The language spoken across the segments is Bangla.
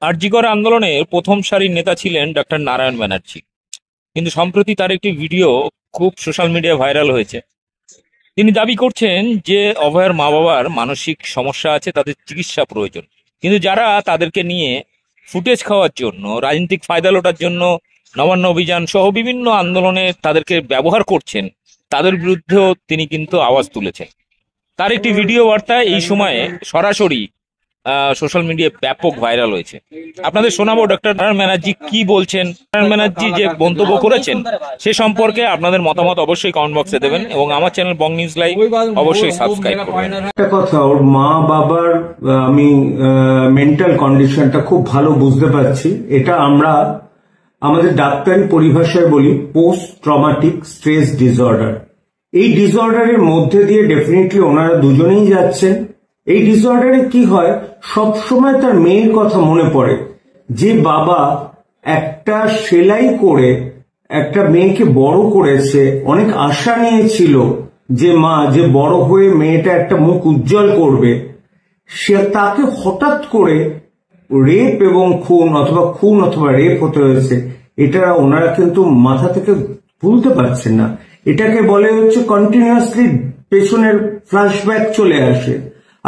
আরজি কর আন্দোলনের প্রথম সারির নেতা ছিলেন ডক্টর নারায়ণ ব্যানার্জি। কিন্তু সম্প্রতি তার একটি ভিডিও খুব সোশ্যাল মিডিয়ায় ভাইরাল হয়েছে। তিনি দাবি করছেন যে অভয়ার মা বাবার মানসিক সমস্যা আছে, তাদের চিকিৎসা প্রয়োজন। কিন্তু যারা তাদেরকে নিয়ে ফুটেজ খাওয়ার জন্য, রাজনৈতিক ফায়দা লোটার জন্য নবান্ন অভিযান সহ বিভিন্ন আন্দোলনে তাদেরকে ব্যবহার করছেন, তাদের বিরুদ্ধেও তিনি কিন্তু আওয়াজ তুলেছেন। তার একটি ভিডিও বার্তা এই সময়ে সরাসরি সোশ্যাল মিডিয়ায় ব্যাপক ভাইরাল হয়েছে। আপনাদের শোনাবো ডক্টর নারায়ণ ব্যানার্জি কি বলছেন। নারায়ণ ব্যানার্জি যে মন্তব্য করেছেন সে সম্পর্কে আপনাদের মতামত অবশ্যই কমেন্ট বক্সে দেবেন এবং আমার চ্যানেল বং নিউজ লাইভ অবশ্যই সাবস্ক্রাইব করবেন। একটা কথা, ওর মা বাবার আমি মেন্টাল কন্ডিশনটা খুব ভালো বুঝতে পারছি। এটা আমরা আমাদের ডাক্তারি পরিভাষায় বলি পোস্ট ট্রমাটিক স্ট্রেস ডিসঅর্ডার। এই ডিসঅর্ডারের মধ্যে দিয়ে ডেফিনেটলি ওনারা দুজনেই যাচ্ছেন। এই ডিসঅর্ডারে কি হয়, সবসময় তার মেয়ের কথা মনে পড়ে। যে বাবা একটা সেলাই করে একটা মেয়েকে বড় করেছে, অনেক আশা নিয়েছিল যে মা যে বড় হয়ে মেয়েটা একটা মুখ উজ্জ্বল করবে, সে তাকে হঠাৎ করে রেপ এবং খুন অথবা রেপ হতে হয়েছে। এটা ওনারা কিন্তু মাথা থেকে ভুলতে পারছেন না। এটাকে বলে হচ্ছে কন্টিনিউয়াসলি পেছনের ফ্ল্যাশব্যাক চলে আসে।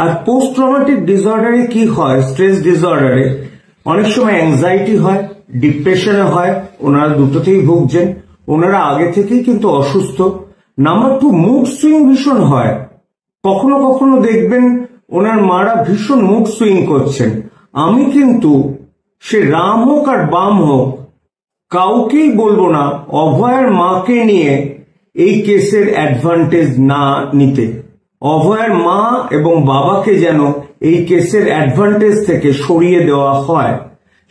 আর পোস্ট ট্রমাটিক ডিসঅর্ডারে কি হয়, স্ট্রেস ডিসঅর্ডারে অনেক সময় অ্যাংজাইটি হয়, ডিপ্রেশনে হয়। ওনারা দুটোতেই ভুগছেন। ওনারা আগে থেকেই কিন্তু অসুস্থ। নাম্বার 2, মুড সুইং ভীষণ হয়। কখনো কখনো দেখবেন ওনার মারা ভীষণ মুড সুইং করছেন। আমি কিন্তু সে রাম হোক আর বাম হোক কাউকেই বলবো না অভয়ার মাকে নিয়ে এই কেসের অ্যাডভান্টেজ না নিতে। অভয়ার মা এবং বাবাকে যেন এই কেসের অ্যাডভান্টেজ থেকে সরিয়ে দেওয়া হয়,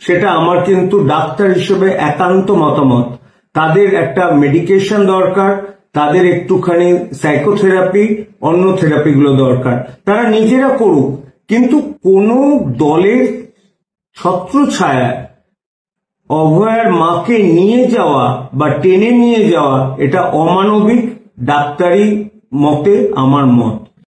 সেটা আমার কিন্তু ডাক্তার হিসেবে একান্ত মতামত। তাদের একটা মেডিকেশন দরকার, তাদের একটুখানি সাইকোথেরাপি, অন্য থেরাপিগুলো দরকার। তারা নিজেরা করুক, কিন্তু কোনো দলের ছত্রছায়ায় অভয়ার মাকে নিয়ে যাওয়া বা টেনে নিয়ে যাওয়া এটা অমানবিক। ডাক্তারি মতে আমার মত।